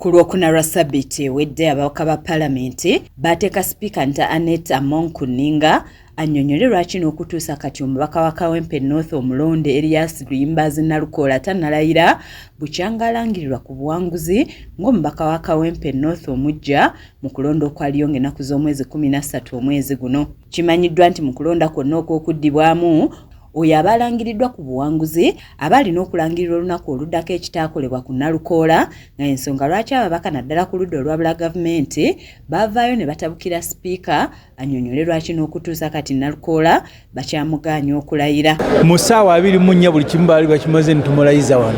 Ku Lwokuna lwa Ssabbiiti ewedde ababaka ba Paalamenti baateeka Sipiika Nta Annette Among ku nninga annyonnyole lwaki n'okutuusa kati omubaka wa Kawempe North omulonde Erias Luyimbazi Nalukoola tannalayira bukyanga alangirirwa ku buwanguzi ng'omubaka wa Kawempe North omuggya mu kulonda okwaliyo ng'ennaku z'omwezi 13 omwezi guno. Kimanyiddwa nti mu kulonda kwonna okw'okuddibwamu oyo abalangiriddwa ku buwanguzi abalina okulangirira olunaku oluddako ekitaakolebwa ku Nalukoola nga ensonga lwaki ababaka naddala ku ludda olwabula gavumenti baavaayo ne batabukira Sipiika annyonnyole lwaki n'okutuusa kati Nalukoola bakyamugaanya okulayira. Mu ssaawa 24 buli kimu baali bakimaze nitumulayiza wano.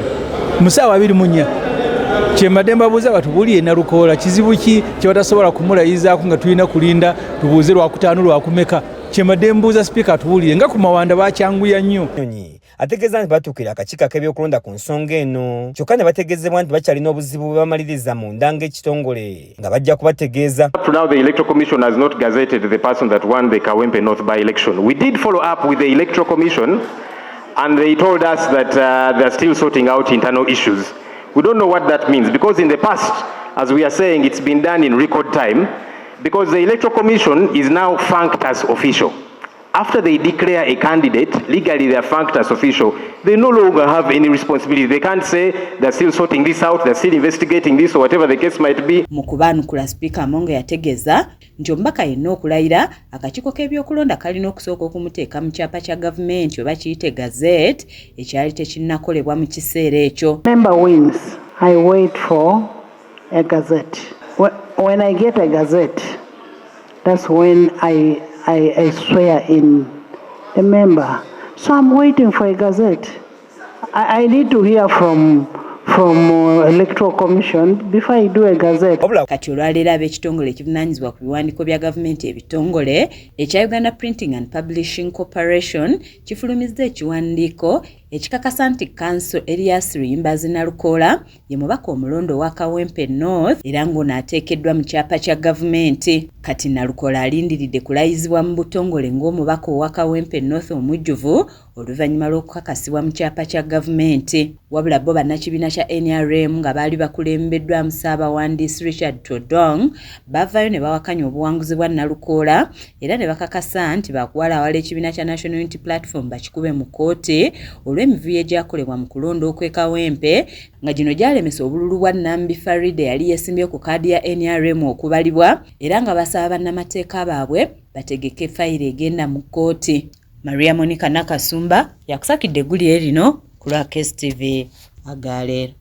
Mu ssaawa 24 kyembadde mbabuuza batubuulire Nalukoola kizibu ki kye batasobola kumulayizaako nga tulina kulinda tubuuze lwakutaano lwakumeka. Kyembadde mbuuza Sipiika atubuulire nga ku mawanda bakyanguya nnyo. Ategeeza nti batuukira akakiiko k'ebyokulonda ku nsonga eno kyokka ne bategeezebwa nti bakyalina obuzibu bwe bamaliriza mu ndanga ekitongole nga bajja kubategeeza. Up to now the Electoral Commission has not gazetted the person that won the Kawempe North by-election. We did follow up with the Electoral Commission and they told us that they're still sorting out internal issues. We don't know what that means because in the past, as we are saying, it's been done in record time because the Electoral Commission is now funked as official. After they declare a candidate, legally they are funked as official. They no longer have any responsibility. They can't say they're still sorting this out, they're still investigating this or whatever the case might be. Mu kubaanukula Sipiika Among yategeeza nti omubaka yenna okulayira akakiiko k'ebyokulonda kalina okusooka okumuteeka mu kyapa kya gavumenti oba kiyite gazette ekyali tekinnakolebwa mu kiseera ekyo. Member wins. I wait for a gazette. When I get a gazette, that's when I swear in a member. So I'm waiting for a gazette. I need to hear from Electoral Commission before I do a gazette. Kati olwaleero ab'ekitongole ekivunaanyizibwa ku biwandiiko bya gavumenti ebitongole ekya Uganda Printing and Publishing Corporation kifulumizza ekiwandiiko ekikakasa nti Council Erias Luyimbazi Nalukoola ye mubaka omulondo wa Kawempe North era ng'ono ateekeddwa mu kyapa kya gavumenti. Kati Nalukoola alindiridde kulayizibwa mu butongole ng'omubaka owa Kawempe North omujjuvu oluvannyuma lw'okukakasibwa mu kyapa kya gavumenti. Wabula bo bannakibiina kya NRM nga baali bakulembeddwa mu Ssaabawandiisi Richard Todong bavaayo ne bawakanya obuwanguzi bwa Nalukoola era ne bakakasa nti bakuwala awala ekibiina kya National Unity Platform bakikube mu kkooti olw'emivuyo egyakolebwa mu kulonda okw'e Kawempe nga gino gyalemesa obululu bwa Nambi Faride yali yeesimbye ku kaadi ya NRM okubalibwa era nga basaba bannamateeka baabwe bategeke fayiro egenda mu kkooti. Maria Monica Nakasumba yakusakidde eggulire lino ku lwa KSTV Agaleero.